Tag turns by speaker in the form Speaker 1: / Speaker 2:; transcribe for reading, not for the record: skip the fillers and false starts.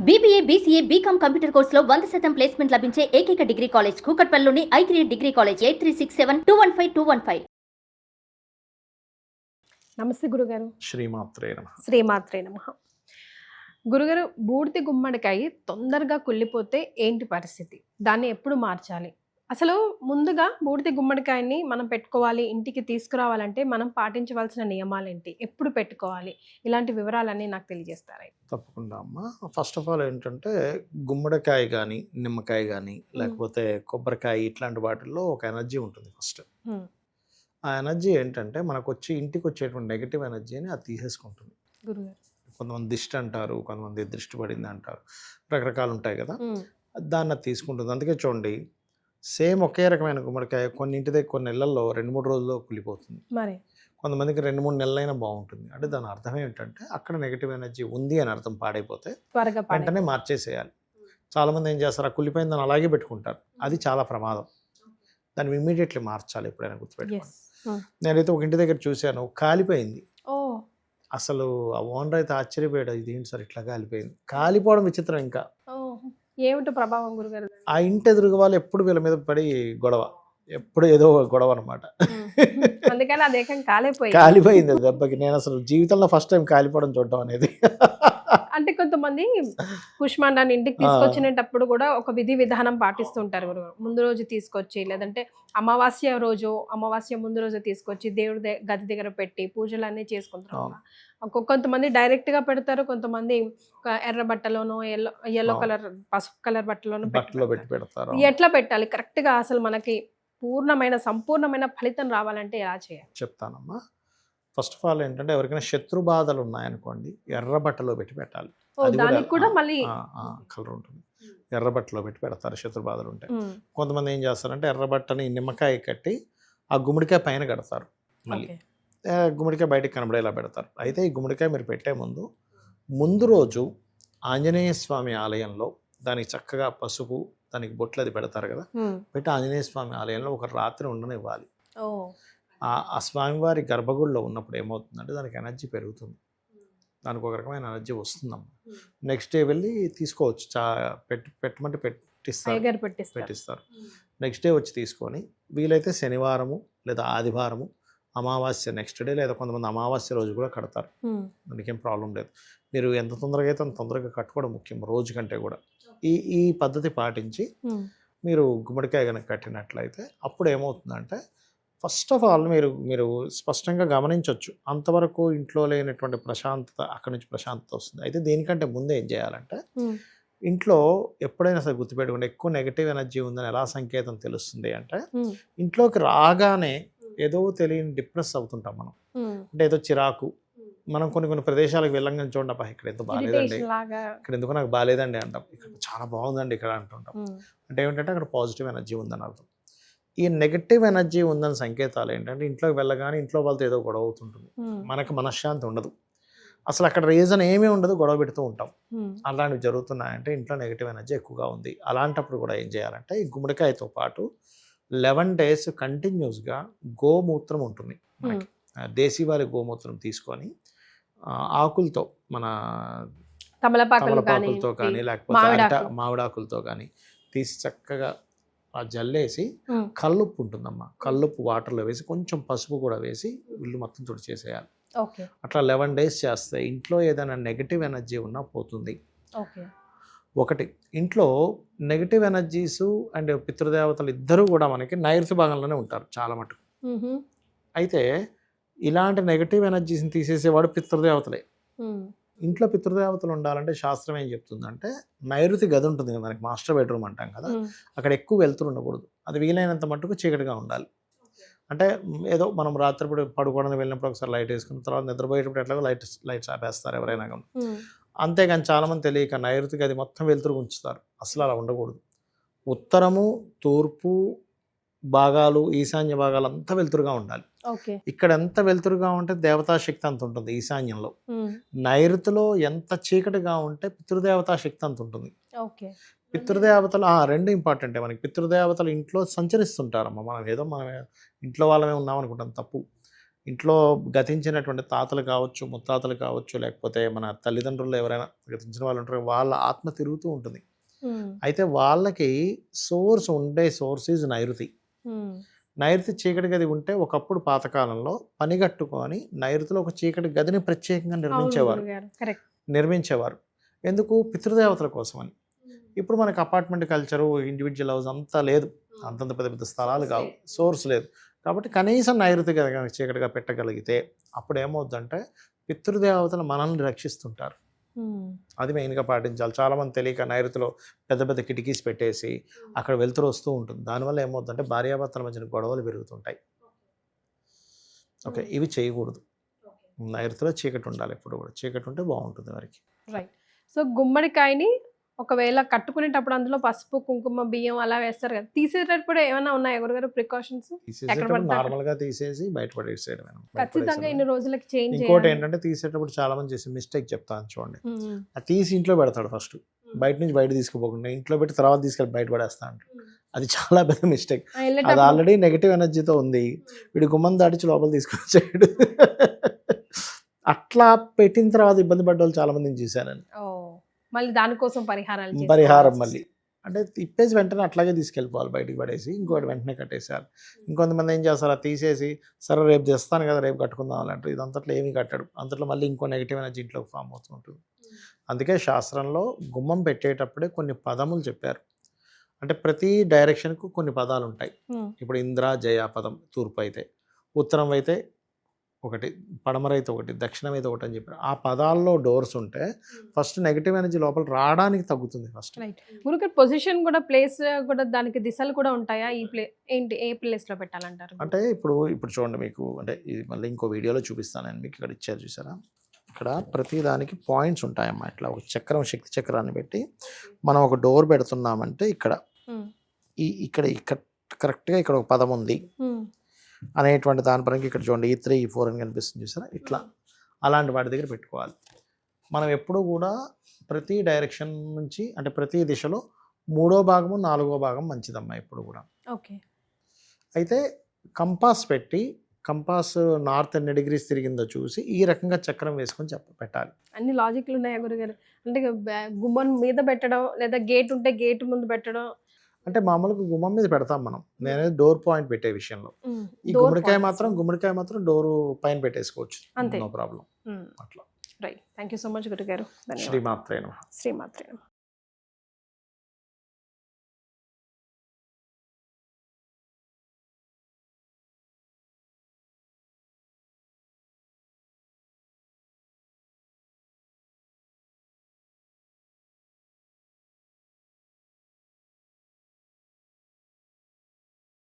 Speaker 1: BBA, BCA, BCom computer కోర్సులో 100% placement లభించే ఏకైక డిగ్రీ కాలేజ్ కూకట్పల్లిలోని I3 డిగ్రీ కాలేజ్ 8367215215.
Speaker 2: నమస్తే గురుగారు.
Speaker 3: శ్రీమాత్రే నమః.
Speaker 2: శ్రీమాత్రే నమః. గురుగారు, బూడిద గుమ్మడికాయ తొందరగా కుళ్ళిపోతే ఏంటి పరిస్థితి? దాన్ని ఎప్పుడు మార్చాలి? అసలు ముందుగా బూడిద గుమ్మడికాయని మనం పెట్టుకోవాలి, ఇంటికి తీసుకురావాలంటే మనం పాటించవలసిన నియమాలు ఏంటి? ఎప్పుడు పెట్టుకోవాలి? ఇలాంటి వివరాలన్నీ నాకు తెలియజేస్తారా?
Speaker 3: తప్పకుండా అమ్మా. ఫస్ట్ ఆఫ్ ఆల్ ఏంటంటే గుమ్మడికాయ కానీ నిమ్మకాయ కానీ లేకపోతే కొబ్బరికాయ ఇట్లాంటి వాటిల్లో ఒక ఎనర్జీ ఉంటుంది ఫస్ట్. ఆ ఎనర్జీ ఏంటంటే మనకు వచ్చి ఇంటికి వచ్చేటువంటి నెగిటివ్ ఎనర్జీని అది తీసేసుకుంటుంది.
Speaker 2: గురుగారు,
Speaker 3: కొంతమంది దిష్టి అంటారు, కొంతమంది దృష్టి పడింది అంటారు, రకరకాలు ఉంటాయి కదా, దాన్ని అది తీసుకుంటుంది. అందుకే చూడండి, సేమ్ ఒకే రకమైన గుమ్మడికాయ కొన్ని ఇంటి దగ్గర కొన్ని నెలల్లో 2-3 రోజుల్లో కుళ్ళిపోతుంది.
Speaker 2: మరి
Speaker 3: కొంతమందికి 2-3 నెలలైనా బాగుంటుంది. అంటే దాని అర్థం ఏంటంటే అక్కడ నెగిటివ్ ఎనర్జీ ఉంది అని అర్థం. పాడైపోతే
Speaker 2: త్వరగా
Speaker 3: వెంటనే మార్చేసేయాలి. చాలామంది ఏం చేస్తారు, ఆ కుళ్ళిపోయిన దాన్ని అలాగే పెట్టుకుంటారు. అది చాలా ప్రమాదం. దాన్ని ఇమ్మీడియట్లీ మార్చాలి. ఎప్పుడైనా గుర్తుపెట్టుకోండి. నేనైతే ఒక ఇంటి దగ్గర చూశాను, కాలిపోయింది. అసలు ఆ ఓనర్ అయితే ఆశ్చర్యపోయాడు, ఇది ఏంటి సార్ ఇట్లా కాలిపోయింది. కాలిపోవడం విచిత్రం. ఇంకా
Speaker 2: ఏమిటో ప్రభావం గురుగారు?
Speaker 3: ఆ ఇంటి ఎదురుగా వాళ్ళు ఎప్పుడు వీళ్ళ మీద పడి గొడవ, ఎప్పుడు ఏదో గొడవ అనమాట.
Speaker 2: అందుకని అది
Speaker 3: కాలిపోయింది అది దెబ్బకి. నేను అసలు జీవితంలో ఫస్ట్ టైం కాలిపోవడం చూడటం అనేది.
Speaker 2: అంటే కొంతమంది కుష్మాండాన్ని ఇంటికి తీసుకొచ్చినప్పుడు కూడా ఒక విధి విధానం పాటిస్తుంటారు గురుగారు. ముందు రోజు తీసుకొచ్చి, లేదంటే అమావాస్య ముందు రోజు తీసుకొచ్చి దేవుడి గది దగ్గర పెట్టి పూజలు అన్నీ చేసుకుంటారు. కొంతమంది డైరెక్ట్ గా పెడతారు, కొంతమంది ఎర్ర బట్టలోనో ఎల్లో కలర్ పసుపు కలర్ బట్టలోనో
Speaker 3: పెట్టి పెడతారు.
Speaker 2: ఎట్లా పెట్టాలి కరెక్ట్ గా? అసలు మనకి సంపూర్ణమైన ఫలితం రావాలంటే ఎలా చేయాలి
Speaker 3: చెప్తానమ్మా. ఫస్ట్ ఆఫ్ ఆల్ ఏంటంటే ఎవరికైనా శత్రు బాధలు ఉన్నాయనుకోండి, ఎర్ర బట్టలో పెట్టి పెట్టాలి.
Speaker 2: దానికి కూడా మళ్ళీ
Speaker 3: కలర్ ఉంటుంది. ఎర్ర బట్టలో పెట్టి పెడతారు శత్రు బాధలు ఉంటాయి. కొంతమంది ఏం చేస్తారంటే ఎర్ర బట్టని నిమ్మకాయ కట్టి ఆ గుమ్మడికాయ పైన కడతారు. మళ్ళీ గుమ్మడికాయ బయటకు కనబడేలా పెడతారు. అయితే ఈ గుమ్మడికాయ మీరు పెట్టే ముందు రోజు ఆంజనేయ స్వామి ఆలయంలో దానికి చక్కగా పసుపు, దానికి బొట్లు అది పెడతారు కదా, పెట్టి ఆంజనేయ స్వామి ఆలయంలో ఒక రాత్రి ఉండనివ్వాలి. ఆ స్వామివారి గర్భగుడిలో ఉన్నప్పుడు ఏమవుతుందంటే దానికి ఎనర్జీ పెరుగుతుంది, దానికి ఒక రకమైన ఎనర్జీ వస్తుందమ్మా. నెక్స్ట్ డే వెళ్ళి తీసుకోవచ్చు. పెట్టమంటే పెట్టిస్తారు. నెక్స్ట్ డే వచ్చి తీసుకొని వీలైతే శనివారము లేదా ఆదివారము, అమావాస్య నెక్స్ట్ డే, లేదా కొంతమంది అమావాస్య రోజు కూడా కడతారు. దానికి ఏం ప్రాబ్లం లేదు. మీరు ఎంత తొందరగా అయితే అంత తొందరగా కట్టుకోవడం ముఖ్యం, రోజు కంటే కూడా. ఈ పద్ధతి పాటించి మీరు గుమ్మడికాయ కనుక కట్టినట్లయితే అప్పుడు ఏమవుతుందంటే ఫస్ట్ ఆఫ్ ఆల్ మీరు స్పష్టంగా గమనించవచ్చు, అంతవరకు ఇంట్లో లేనటువంటి ప్రశాంతత అక్కడి నుంచి ప్రశాంతత వస్తుంది. అయితే దీనికంటే ముందే ఏం చేయాలంటే, ఇంట్లో ఎప్పుడైనా సరే గుర్తుపెట్టుకోండి, ఎక్కువ నెగిటివ్ ఎనర్జీ ఉందని ఎలా సంకేతం తెలుస్తుంది అంటే, ఇంట్లోకి రాగానే ఏదో తెలియని డిప్రెస్ అవుతుంటాం మనం. అంటే ఏదో చిరాకు. మనం కొన్ని ప్రదేశాలకు వెళ్ళంగానే చూడండి, అబ్బా ఇక్కడ ఎంత బాగాలేదండి, ఇక్కడ ఎందుకు నాకు బాగాలేదండి అంటాం, ఇక్కడ చాలా బాగుందండి ఇక్కడ అంటుంటాం. అంటే ఏమిటంటే అక్కడ పాజిటివ్ ఎనర్జీ ఉందని అర్థం. ఈ నెగటివ్ ఎనర్జీ ఉందని సంకేతాలు ఏంటంటే, ఇంట్లోకి వెళ్ళగానే ఇంట్లో వాళ్ళతో ఏదో గొడవ అవుతుంటుంది, మనకు మనశ్శాంతి ఉండదు, అసలు అక్కడ రీజన్ ఏమీ ఉండదు, గొడవ పెడుతూ ఉంటాం. అలాంటివి జరుగుతున్నాయంటే ఇంట్లో నెగిటివ్ ఎనర్జీ ఎక్కువగా ఉంది. అలాంటప్పుడు కూడా ఏం చేయాలంటే, ఈ గుమ్మడికాయతో పాటు 11 days కంటిన్యూస్గా గోమూత్రం ఉంటుంది మనకి, దేశీవారి గోమూత్రం తీసుకొని ఆకులతో, మన తమలపాకులతో కానీ లేకపోతే మామిడాకులతో కానీ తీసి చక్కగా ఆ జల్లేసి, కల్లుప్పు ఉంటుందమ్మా, కల్లుప్పు వాటర్లో వేసి కొంచెం పసుపు కూడా వేసి ఇల్లు మొత్తం తుడిచేసేయాలి. అట్లా 11 days చేస్తే ఇంట్లో ఏదైనా నెగిటివ్ ఎనర్జీ ఉన్నా పోతుంది. ఒకటి, ఇంట్లో నెగిటివ్ ఎనర్జీస్ అండ్ పితృదేవతలు ఇద్దరు కూడా మనకి నైరుతి భాగంలోనే ఉంటారు చాలా మటుకు. అయితే ఇలాంటి నెగిటివ్ ఎనర్జీస్ని తీసేసేవాడు పితృదేవతలే. ఇంట్లో పితృదేవతలు ఉండాలంటే శాస్త్రం ఏం చెప్తుందంటే, నైరుతి గది ఉంటుంది కదా మనకి, మాస్టర్ బెడ్రూమ్ అంటాం కదా, అక్కడ ఎక్కువ వెలుతురు ఉండకూడదు. అది వీలైనంత మట్టుకు చీకటిగా ఉండాలి. అంటే ఏదో మనం రాత్రిపూట పడుకోవడానికి వెళ్ళినప్పుడు ఒకసారి లైట్ వేసుకున్న తర్వాత నిద్రపోయేటప్పుడు ఎట్లాగో లైట్స్ ఆపేస్తారు ఎవరైనా కానీ. అంతేగాని చాలామంది తెలియక నైరుతి గది మొత్తం వెలుతురు ఉంచుతారు. అసలు అలా ఉండకూడదు. ఉత్తరము, తూర్పు భాగాలు, ఈశాన్య భాగాలు అంతా వెలుతురుగా ఉండాలి. ఇక్కడ ఎంత వెలుతురుగా ఉంటే దేవతా శక్తి అంత ఉంటుంది ఈశాన్యంలో. నైరుతిలో ఎంత చీకటిగా ఉంటే పితృదేవతా శక్తి అంత ఉంటుంది. పితృదేవతలు రెండు ఇంపార్టెంటే మనకి. పితృదేవతలు ఇంట్లో సంచరిస్తుంటారమ్మ. మనం ఇంట్లో వాళ్ళమే ఉన్నాం అనుకుంటాం, తప్పు. ఇంట్లో గతించినటువంటి తాతలు కావచ్చు, ముత్తాతలు కావచ్చు, లేకపోతే మన తల్లిదండ్రులు ఎవరైనా గతించిన వాళ్ళు ఉంటారు, వాళ్ళ ఆత్మ తిరుగుతూ ఉంటుంది. అయితే వాళ్ళకి సోర్స్ ఈజ్ నైరుతి. నైరుతి చీకటి గది ఉంటే ఒకప్పుడు పాతకాలంలో పనిగట్టుకొని నైరుతిలో ఒక చీకటి గదిని ప్రత్యేకంగా నిర్మించేవారు. ఎందుకు? పితృదేవతల కోసమని. ఇప్పుడు మనకి అపార్ట్మెంట్ కల్చరు, ఇండివిజువల్ హౌస్ అంతా లేదు, అంతంత పెద్ద పెద్ద స్థలాలు కావు, సోర్స్ లేదు. కాబట్టి కనీసం నైరుతి గది కనుక చీకటిగా పెట్టగలిగితే అప్పుడు ఏమవుద్దంటే పితృదేవతలు మనల్ని రక్షిస్తుంటారు. అది మెయిన్గా పాటించాలి. చాలామంది తెలియక నైరుతిలో పెద్ద పెద్ద కిటికీస్ పెట్టేసి అక్కడ వెలుతురు వస్తూ ఉంటుంది. దానివల్ల ఏమవుతుందంటే భార్యాభర్తల మధ్యన గొడవలు పెరుగుతుంటాయి. ఓకే, ఇవి చేయకూడదు. నైరుతిలో చీకటి ఉండాలి, ఎప్పుడు కూడా చీకటి ఉంటే బాగుంటుంది వారికి.
Speaker 2: రైట్. సో గుమ్మడికాయని ఒకవేళ కట్టుకునేటప్పుడు అందులో పసుపు, కుంకుమ, బియ్యం అలా వేస్తారు కదా, తీసేటప్పుడు ఏమైనా ఉన్నాయా గురుగారు ప్రికాషన్స్?
Speaker 3: నార్మల్ గా తీసేసి బయట పడేసేయడం.
Speaker 2: ఖచ్చితంగా ఇన్ని రోజులకి చేంజ్.
Speaker 3: ఇంకోటి ఏంటంటే తీసేటప్పుడు చాలా మంది చేసే మిస్టేక్ చెప్తాను చూడండి. అది తీసి ఇంట్లో పెడతాడు, ఫస్ట్ బయట నుంచి బయట తీసుకుపోకుండా ఇంట్లో పెట్టి తర్వాత తీసుకెళ్ళి బయట పడేస్తా అంటాడు. అది చాలా పెద్ద మిస్టేక్. అది ఆల్రెడీ నెగిటివ్ ఎనర్జీతో ఉంది, వీడి గుమ్మం దాటించి లోపల తీసుకొచ్చాడు. అట్లా పెట్టిన తర్వాత ఇబ్బంది పడ్డ వాళ్ళు చాలా మందిని చూశానని.
Speaker 2: మళ్ళీ దానికోసం
Speaker 3: పరిహారం మళ్ళీ అంటే తిప్పేసి వెంటనే అట్లాగే తీసుకెళ్ళిపోవాలి, బయటికి పడేసి ఇంకోటి వెంటనే కట్టేసారు. ఇంకొంతమంది ఏం చేస్తారు, అది తీసేసి సరే రేపు తెస్తాను కదా రేపు కట్టుకుందాం అంటే ఇదంతట్లో ఏమీ కట్టాడు, అంతట్లో మళ్ళీ ఇంకో నెగిటివ్ ఎనర్జీ ఇంట్లోకి ఫామ్ అవుతుంటుంది. అందుకే శాస్త్రంలో గుమ్మం పెట్టేటప్పుడే కొన్ని పదములు చెప్పారు. అంటే ప్రతి డైరెక్షన్కు కొన్ని పదాలు ఉంటాయి. ఇప్పుడు ఇంద్ర జయ పదం తూర్పు అయితే, ఉత్తరం అయితే ఒకటి, పడమర అయితే ఒకటి, దక్షిణం అయితే ఒకటి అని చెప్పారు. ఆ పదాల్లో డోర్స్ ఉంటే ఫస్ట్ నెగిటివ్ ఎనర్జీ లోపల రావడానికి తగ్గుతుంది ఫస్ట్.
Speaker 2: గురుగారు పొజిషన్ కూడా, ప్లేస్ కూడా, దానికి దిశలు కూడా ఉంటాయా? ఈ ఏంటి, ఏ ప్లేస్ లో పెట్టాలంటారు?
Speaker 3: అంటే ఇప్పుడు చూడండి, మీకు అంటే ఇది మళ్ళీ ఇంకో వీడియోలో చూపిస్తాను నేను మీకు. ఇక్కడ ఇచ్చారు చూసారా, ఇక్కడ ప్రతి దానికి పాయింట్స్ ఉంటాయమ్మా. ఇట్లా ఒక చక్రం, శక్తి చక్రాన్ని పెట్టి మనం ఒక డోర్ పెడుతున్నామంటే ఇక్కడ ఇక్కడ కరెక్ట్గా ఇక్కడ ఒక పదం ఉంది అనేటువంటి దాని పరంగా ఇక్కడ చూడండి E3 E4 అని కనిపిస్తుంది చూసారా, ఇట్లా అలాంటి వాటి దగ్గర పెట్టుకోవాలి. మనం ఎప్పుడు కూడా ప్రతి డైరెక్షన్ నుంచి అంటే ప్రతి దిశలో 3వ భాగము 4వ భాగం మంచిదమ్మా ఎప్పుడు కూడా.
Speaker 2: ఓకే.
Speaker 3: అయితే కంపాస్ పెట్టి, కంపాస్ నార్త్ ఎన్ని డిగ్రీస్ తిరిగిందో చూసి ఈ రకంగా చక్రం వేసుకొని పెట్టాలి.
Speaker 2: అన్ని లాజిక్లు ఉన్నాయా గురుగారు? అంటే గుమ్మం మీద పెట్టడం లేదా గేట్ ఉంటే గేట్ ముందు పెట్టడం,
Speaker 3: అంటే మామూలుగా గుమ్మం మీద పెడతాం మనం. నేనే డోర్ పాయింట్ పెట్టే విషయంలో ఈ గుమ్మడికాయ మాత్రం డోర్ పైన పెట్టేసుకోవచ్చు, నో ప్రాబ్లం. అట్లా.
Speaker 2: Right. Thank you so much గురుగారు.
Speaker 3: శ్రీమాత్రే నమః.
Speaker 2: శ్రీమాత్రే నమః.